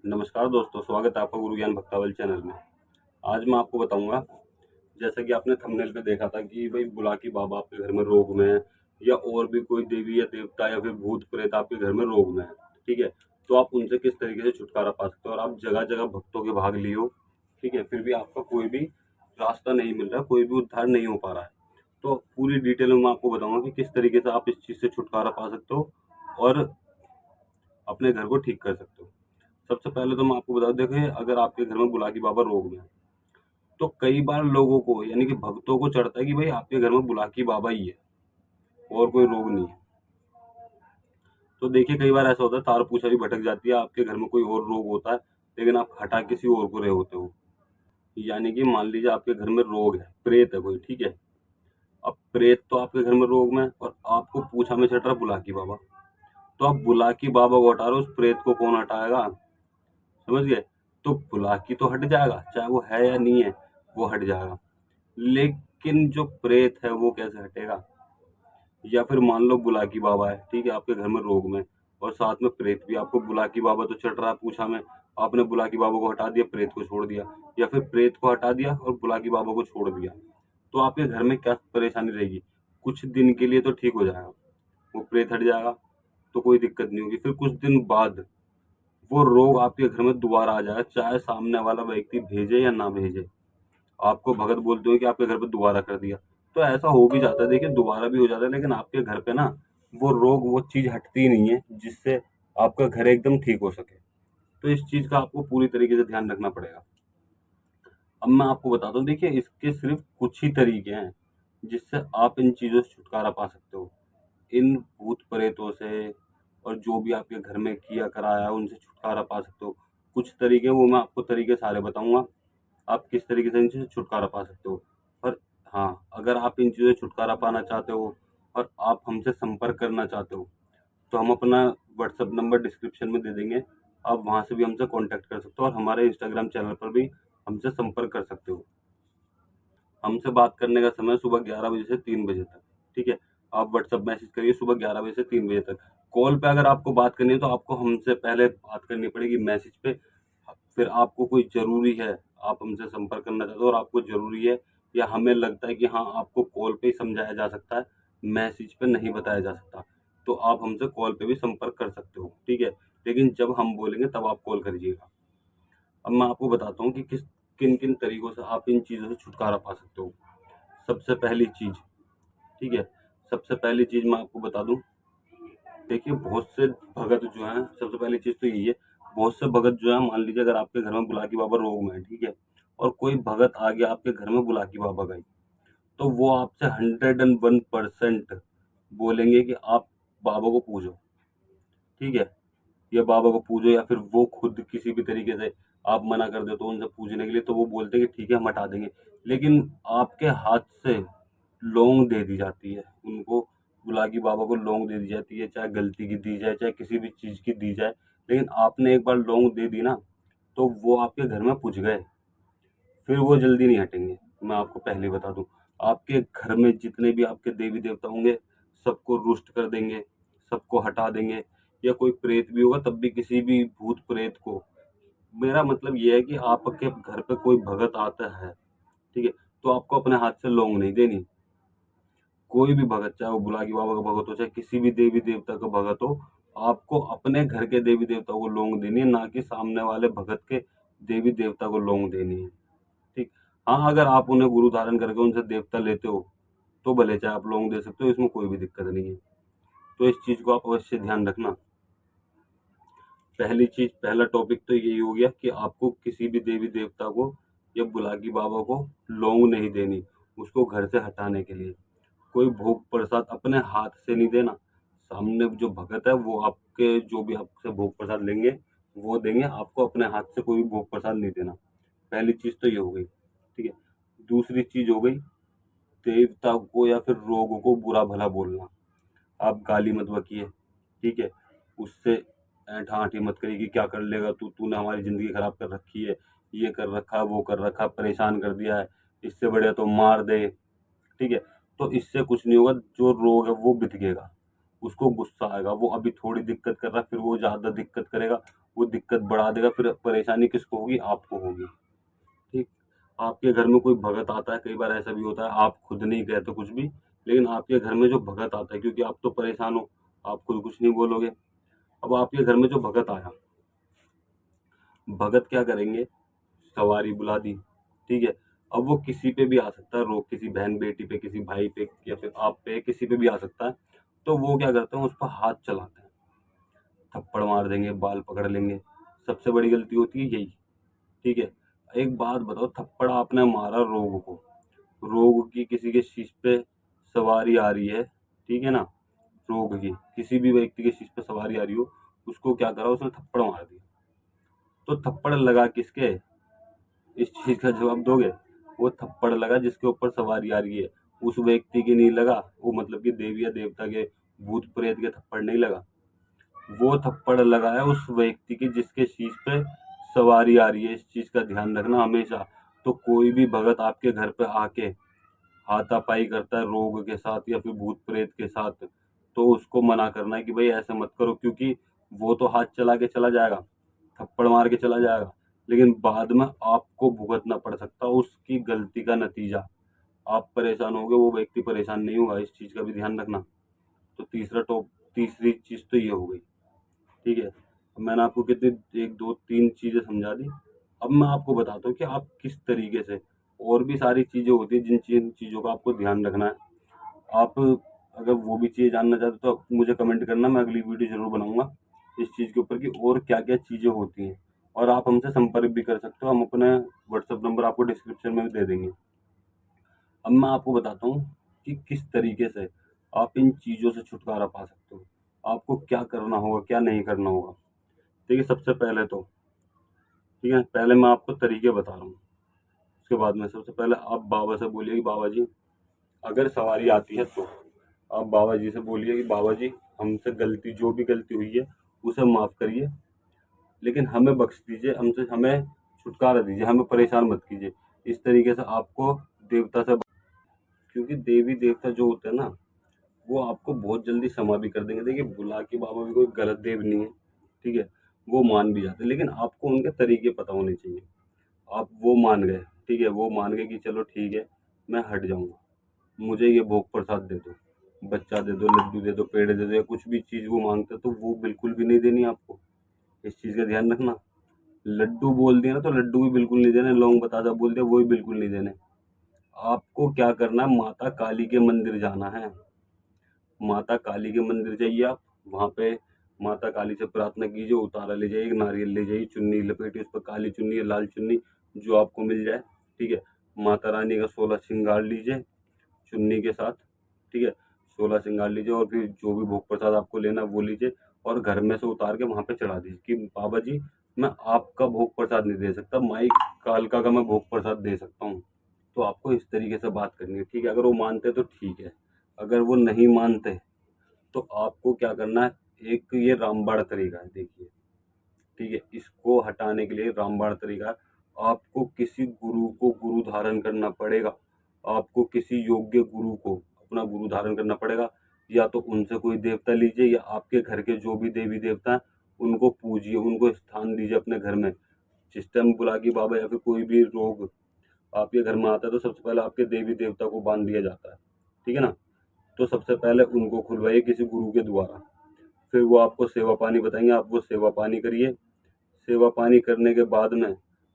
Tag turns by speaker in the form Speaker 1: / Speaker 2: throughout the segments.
Speaker 1: नमस्कार दोस्तों, स्वागत है आपका गुरु ज्ञान भक्तावल चैनल में। आज मैं आपको बताऊँगा, जैसा कि आपने थंबनेल पे देखा था कि भई बुलाकी बाबा आपके घर में रोग में है या और भी कोई देवी या देवता या फिर भूत-प्रेत आपके घर में रोग में है, ठीक है? तो आप उनसे किस तरीके से छुटकारा पा सकते हो और आप जगह-जगह भक्तों के भाग लिए हो, ठीक है? फिर भी आपका कोई भी रास्ता नहीं मिल रहा, कोई भी उद्धार नहीं हो पा रहा है। तो पूरी डिटेल में मैं आपको बताऊँगा कि किस तरीके से आप इस चीज़ से छुटकारा पा सकते हो और अपने घर को ठीक कर सकते हो। सबसे पहले तो मैं आपको बता दूँ, देखिए, अगर आपके घर में बुलाकी बाबा रोग में है, तो कई बार लोगों को यानी कि भक्तों को चढ़ता है कि भाई आपके घर में बुलाकी बाबा ही है और कोई रोग नहीं है। तो देखिए, कई बार ऐसा होता है तार पूछा भी भटक जाती है, आपके घर में कोई और रोग होता है, लेकिन आप हटा किसी और को रहे होते हो। यानी कि मान लीजिए आपके घर में रोग है, प्रेत है कोई, ठीक है? अब प्रेत तो आपके घर में रोग में है और आपको पूछा में चढ़ रहा है बुलाकी बाबा। तो आप बुलाकी बाबा को हटा रहे हो, उस प्रेत को कौन हटाएगा? समझ गए? तो बुलाकी तो हट जाएगा, चाहे वो है या नहीं है, वो हट जाएगा। लेकिन जो प्रेत है वो कैसे हटेगा? या फिर मान लो बुलाकी बाबा है, ठीक है, आपके घर में रोग में और साथ में प्रेत भी, आपको बुलाकी बाबा तो चढ़ रहा है पूछा में, आपने बुलाकी बाबा को हटा दिया, प्रेत को छोड़ दिया, या फिर प्रेत को हटा दिया और बुलाकी बाबा को छोड़ दिया। तो आपके घर में क्या परेशानी रहेगी? कुछ दिन के लिए तो ठीक हो जाएगा, वो प्रेत हट जाएगा, तो कोई दिक्कत नहीं होगी। फिर कुछ दिन बाद वो रोग आपके घर में दोबारा आ जाएगा, चाहे सामने वाला व्यक्ति भेजे या ना भेजे। आपको भगत बोलते हो कि आपके घर पे दोबारा कर दिया, तो ऐसा हो भी जाता है, देखिए दोबारा भी हो जाता है, लेकिन आपके घर पे ना वो रोग, वो चीज़ हटती ही नहीं है जिससे आपका घर एकदम ठीक हो सके। तो इस चीज़ का आपको पूरी तरीके से ध्यान रखना पड़ेगा। अब मैं आपको बताता हूँ, देखिए इसके सिर्फ कुछ ही तरीके हैं जिससे आप इन चीज़ों से छुटकारा पा सकते हो। इन भूत-प्रेतों से और जो भी आपके घर में किया कराया है उनसे छुटकारा पा सकते हो। कुछ तरीके, वो मैं आपको तरीके सारे बताऊँगा, आप किस तरीके से इनसे छुटकारा पा सकते हो। पर हाँ, अगर आप इन चीज़ों से छुटकारा पाना चाहते हो और आप हमसे संपर्क करना चाहते हो, तो हम अपना व्हाट्सएप नंबर डिस्क्रिप्शन में दे देंगे। आप वहाँ से भी हमसे कॉन्टैक्ट कर सकते हो और हमारे इंस्टाग्राम चैनल पर भी हमसे संपर्क कर सकते हो। हमसे बात करने का समय सुबह 11 बजे से 3 बजे तक, ठीक है? आप व्हाट्सएप मैसेज करिए सुबह 11 बजे से 3 बजे तक। कॉल पे अगर आपको बात करनी है तो आपको हमसे पहले बात करनी पड़ेगी मैसेज पे। फिर आपको कोई ज़रूरी है, आप हमसे संपर्क करना चाहते हो और आपको ज़रूरी है या हमें लगता है कि हाँ, आपको कॉल पे ही समझाया जा सकता है, मैसेज पे नहीं बताया जा सकता, तो आप हमसे कॉल पे भी संपर्क कर सकते हो, ठीक है? लेकिन जब हम बोलेंगे तब आप कॉल करिएगा। अब मैं आपको बताता हूँ कि किन-किन तरीकों से आप इन चीज़ों से छुटकारा पा सकते हो। सबसे पहली चीज़, ठीक है? सबसे पहली चीज़ मैं आपको बता दूँ, देखिए बहुत से भगत जो हैं, सबसे पहली चीज़ तो यही है, बहुत से भगत जो हैं, मान लीजिए अगर आपके घर में बुलाकी बाबा रोग में है, ठीक है? और कोई भगत आ गया आपके घर में बुलाकी बाबा का ही, तो वो आपसे 101% बोलेंगे कि आप बाबा को पूजो, ठीक है? या बाबा को पूजो, या फिर वो खुद किसी भी तरीके से आप मना कर देते हो उनसे पूजने के लिए, तो वो बोलते हैं कि ठीक है, हम हटा देंगे। लेकिन आपके हाथ से लौंग दे दी जाती है उनको, बुलाकी बाबा को लौंग दे दी जाती है, चाहे गलती की दी जाए, चाहे किसी भी चीज़ की दी जाए। लेकिन आपने एक बार लौंग दे दी ना, तो वो आपके घर में पुँज गए, फिर वो जल्दी नहीं हटेंगे। मैं आपको पहले ही बता दूँ, आपके घर में जितने भी आपके देवी-देवता होंगे, सबको रुष्ट कर देंगे, सबको हटा देंगे, या कोई प्रेत भी होगा तब भी किसी भी भूत-प्रेत को, मेरा मतलब ये है कि आपके घर पे कोई भगत आता है, ठीक है? तो आपको अपने हाथ से लौंग नहीं देनी। कोई भी भगत, चाहे वो बुलाकी बाबा का भगत हो, चाहे किसी भी देवी-देवता का भगत हो, आपको अपने घर के देवी-देवता को लौंग देनी है, ना कि सामने वाले भगत के देवी-देवता को लौंग देनी है, ठीक? हाँ, अगर आप उन्हें गुरु धारण करके उनसे देवता लेते हो, तो भले चाहे आप लौंग दे सकते हो, इसमें कोई भी दिक्कत नहीं है। तो इस चीज़ को आप अवश्य ध्यान रखना। पहली चीज़, पहला टॉपिक तो यही हो गया कि आपको किसी भी देवी-देवता को या बुलाकी बाबा को लौंग नहीं देनी, उसको घर से हटाने के लिए। कोई भोग प्रसाद अपने हाथ से नहीं देना। सामने जो भगत है वो आपके जो भी आपसे भोग प्रसाद लेंगे, वो देंगे, आपको अपने हाथ से कोई भी भोग प्रसाद नहीं देना। पहली चीज़ तो ये हो गई, ठीक है? दूसरी चीज़ हो गई, देवता को या फिर रोग को बुरा-भला बोलना। आप गाली मत बकिए, ठीक है? उससे ऐंठा-ऐंठी मत करिए कि क्या कर लेगा तू, तूने हमारी ज़िंदगी खराब कर रखी है, ये कर रखा है, वो कर रखा है, परेशान कर दिया है, इससे बढ़िया तो मार दे, ठीक है? तो इससे कुछ नहीं होगा, जो रोग है वो भिदकेगा, उसको गुस्सा आएगा, वो अभी थोड़ी दिक्कत कर रहा है, फिर वो ज़्यादा दिक्कत करेगा, वो दिक्कत बढ़ा देगा, फिर परेशानी किसको होगी? आपको होगी। ठीक? आपके घर में कोई भगत आता है, कई बार ऐसा भी होता है, आप खुद नहीं कहते कुछ भी, लेकिन आपके घर में जो भगत आता है, क्योंकि आप तो परेशान हो, आप खुद कुछ नहीं बोलोगे। अब आपके घर में जो भगत आया, भगत क्या करेंगे? सवारी बुला दी, ठीक है? अब वो किसी पे भी आ सकता है, रोग किसी बहन बेटी पे, किसी भाई पे, या फिर आप पे, किसी पे भी आ सकता है। तो वो क्या करते हैं? उस पर हाथ चलाते हैं, थप्पड़ मार देंगे, बाल पकड़ लेंगे। सबसे बड़ी गलती होती है यही, ठीक है? एक बात बताओ, थप्पड़ आपने मारा रोग को, रोग की किसी के शीश पे सवारी आ रही है, ठीक है ना? रोग की किसी भी व्यक्ति के शीश पे सवारी आ रही हो, उसको क्या करा? उसने थप्पड़ मार दिया। तो थप्पड़ लगा किसके? इस चीज का जवाब दोगे? वो थप्पड़ लगा जिसके ऊपर सवारी आ रही है, उस व्यक्ति की नहीं लगा। वो मतलब कि देवी या देवता के, भूत प्रेत के थप्पड़ नहीं लगा। वो थप्पड़ लगा है उस व्यक्ति की जिसके शीश पे सवारी आ रही है। इस चीज का ध्यान रखना हमेशा। तो कोई भी भगत आपके घर पे आके हाथापाई करता है रोग के साथ या फिर भूत प्रेत के साथ, तो उसको मना करना है कि भाई ऐसे मत करो, क्योंकि वो तो हाथ चला के चला जाएगा, थप्पड़ मार के चला जाएगा, लेकिन बाद में आपको भुगतना पड़ सकता है उसकी गलती का नतीजा। आप परेशान होगे, वो व्यक्ति परेशान नहीं होगा। इस चीज का भी ध्यान रखना। तो तीसरी चीज तो ये हो गई, ठीक है? अब मैंने आपको कितनी, एक दो तीन चीजें समझा दी। अब मैं आपको बताता हूँ कि आप किस तरीके से, और भी सारी चीजें होती है जिन चीजों का आपको ध्यान रखना है। आप अगर वो भी चीज़ें जानना चाहते हो तो आप मुझे कमेंट करना, मैं अगली वीडियो जरूर बनाऊंगा इस चीज़ के ऊपर कि और क्या क्या चीज़ें होती हैं। और आप हमसे संपर्क भी कर सकते हो, हम अपना व्हाट्सएप नंबर आपको डिस्क्रिप्शन में भी दे देंगे। अब मैं आपको बताता हूँ कि किस तरीके से आप इन चीज़ों से छुटकारा पा सकते हो, आपको क्या करना होगा, क्या नहीं करना होगा। ठीक है? सबसे पहले तो, ठीक है, पहले मैं आपको तरीके बता रहा हूँ, उसके बाद में सबसे पहले आप बाबा से बोलिए कि बाबा जी, अगर सवारी आती है तो आप बाबा जी से बोलिए कि बाबा जी, हमसे गलती, जो भी गलती हुई है उसे माफ़ करिए, लेकिन हमें बख्श दीजिए, हमसे हमें छुटकारा दीजिए, हमें परेशान मत कीजिए। इस तरीके से आपको देवता से, क्योंकि देवी देवता जो होते हैं ना, वो आपको बहुत जल्दी क्षमा भी कर देंगे। देखिए, बुलाकी बाबा भी कोई गलत देव नहीं है, ठीक है? वो मान भी जाते हैं, लेकिन आपको उनके तरीके पता होने चाहिए। आप वो मान गए, ठीक है, वो मान गए कि चलो ठीक है, मैं हट जाऊंगा, मुझे ये भोग प्रसाद दे दो, बच्चा दे दो, लड्डू दे दो, पेड़े दे दो, या कुछ भी चीज़ वो मांगते हैं, तो वो बिल्कुल भी नहीं देनी आपको। इस चीज़ का ध्यान रखना। लड्डू बोल दिया ना तो लड्डू भी बिल्कुल नहीं देने, लौंग बतासा बोल दिया वो भी बिल्कुल नहीं देने। आपको क्या करना है? माता काली के मंदिर जाना है। माता काली के मंदिर जाइए आप, वहाँ पे माता काली से प्रार्थना कीजिए, उतारा ले जाइए, नारियल ले जाइए, चुन्नी लपेटिए, उस पर काली चुन्नी या लाल चुन्नी जो आपको मिल जाए, ठीक है? माता रानी का 16 श्रृंगार लीजिए चुन्नी के साथ, ठीक है? 16 श्रृंगार लीजिए और फिर जो भी भोग प्रसाद आपको लेना है वो लीजिए, और घर में से उतार के वहाँ पे चढ़ा दीजिए कि बाबा जी, मैं आपका भोग प्रसाद नहीं दे सकता, माई कालका का मैं भोग प्रसाद दे सकता हूँ। तो आपको इस तरीके से बात करनी है, ठीक है? अगर वो मानते तो ठीक है, अगर वो नहीं मानते तो आपको क्या करना है? एक ये रामबाण तरीका है, देखिए, ठीक है? इसको हटाने के लिए रामबाण तरीका, आपको किसी गुरु को गुरु धारण करना पड़ेगा। आपको किसी योग्य गुरु को अपना गुरु धारण करना पड़ेगा, या तो उनसे कोई देवता लीजिए, या आपके घर के जो भी देवी देवता हैं उनको पूजिए, उनको स्थान दीजिए अपने घर में। जिस टाइम बुलाकी बाबा या फिर कोई भी रोग आपके घर में आता है तो सबसे पहले आपके देवी देवता को बांध दिया जाता है, ठीक है ना? तो सबसे पहले उनको खुलवाइए किसी गुरु के द्वारा, फिर वो आपको सेवा पानी बताएंगे, आप वो सेवा पानी करिए। सेवा पानी करने के बाद में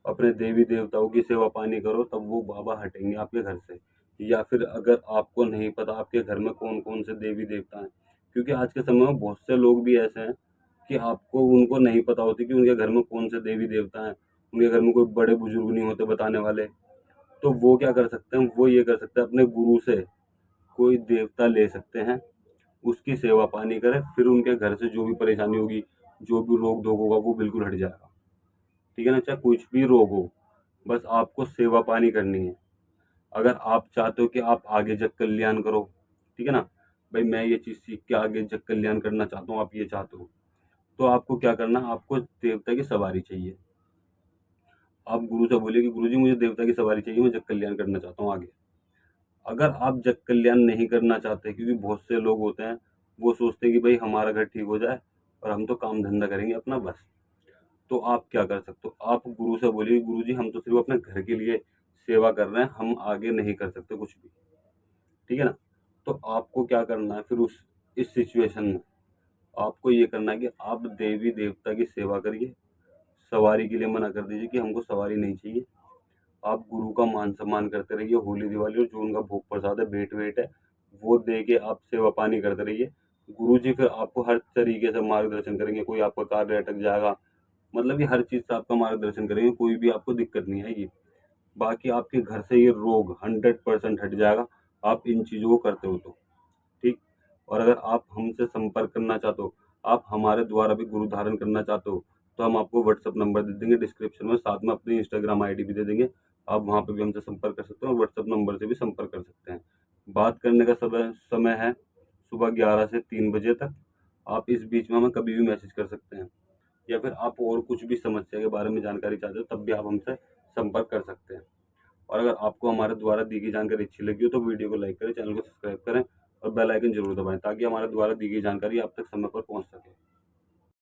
Speaker 1: अपने देवी देवताओं की सेवा पानी करो, तब वो बाबा हटेंगे आपके घर से। या फिर अगर आपको नहीं पता आपके घर में कौन कौन से देवी देवता हैं, क्योंकि आज के समय में बहुत से लोग भी ऐसे हैं कि आपको उनको नहीं पता होती कि उनके घर में कौन से देवी देवता हैं, उनके घर में कोई बड़े बुजुर्ग नहीं होते बताने वाले। तो वो क्या कर सकते हैं? वो ये कर सकते हैं, अपने गुरु से कोई देवता ले सकते हैं, उसकी सेवा पानी करें, फिर उनके घर से जो भी परेशानी होगी, जो भी रोग धोग होगा, वो बिल्कुल हट जाएगा, ठीक है ना? चाहे कुछ भी रोग हो, बस आपको सेवा पानी करनी है। अगर आप चाहते हो कि आप आगे जग कल्याण करो, ठीक है ना? भाई मैं ये चीज़ सीख के आगे जग कल्याण करना चाहता हूँ, आप ये चाहते हो, तो आपको क्या करना है? आपको देवता की सवारी चाहिए। आप गुरु से बोलिए कि गुरु जी, मुझे देवता की सवारी चाहिए, मैं जग कल्याण करना चाहता हूँ आगे। अगर आप जग कल्याण नहीं करना चाहते, क्योंकि बहुत से लोग होते हैं, वो सोचते हैं कि भाई हमारा घर ठीक हो जाए और हम तो काम धंधा करेंगे अपना बस। तो आप क्या कर सकते हो, आप गुरु से बोलिए गुरु जी हम तो सिर्फ अपने घर के लिए सेवा कर रहे हैं, हम आगे नहीं कर सकते कुछ भी, ठीक है ना। तो आपको क्या करना है फिर उस इस सिचुएशन में, आपको ये करना है कि आप देवी देवता की सेवा करिए। सवारी के लिए मना कर दीजिए कि हमको सवारी नहीं चाहिए। आप गुरु का मान सम्मान करते रहिए, होली दिवाली और जो उनका भोग प्रसाद है, भेंट वेंट है, वो दे के आप सेवा पानी करते रहिए। गुरु जी फिर आपको हर तरीके से मार्गदर्शन करेंगे, कोई आपका कार्य अटक जाएगा, मतलब कि हर चीज़ से आपका मार्गदर्शन करेंगे, कोई भी आपको दिक्कत नहीं आएगी। बाकी आपके घर से ये रोग 100% हट जाएगा, आप इन चीज़ों को करते हो तो, ठीक। और अगर आप हमसे संपर्क करना चाहते हो, आप हमारे द्वारा भी गुरु धारण करना चाहते हो, तो हम आपको व्हाट्सएप नंबर दे देंगे डिस्क्रिप्शन में, साथ में अपनी इंस्टाग्राम आईडी भी दे देंगे। आप वहाँ पे भी हमसे संपर्क कर सकते हैं और व्हाट्सएप नंबर से भी संपर्क कर सकते हैं। बात करने का समय समय है सुबह 11 से 3 बजे तक। आप इस बीच में हमें कभी भी मैसेज कर सकते हैं, या फिर आप और कुछ भी समस्या के बारे में जानकारी चाहते हो तब भी आप हमसे संपर्क कर सकते हैं। और अगर आपको हमारे द्वारा दी गई जानकारी अच्छी लगी हो तो वीडियो को लाइक करें, चैनल को सब्सक्राइब करें और बेल आइकन जरूर दबाएं ताकि हमारे द्वारा दी गई जानकारी आप तक समय पर पहुंच सके।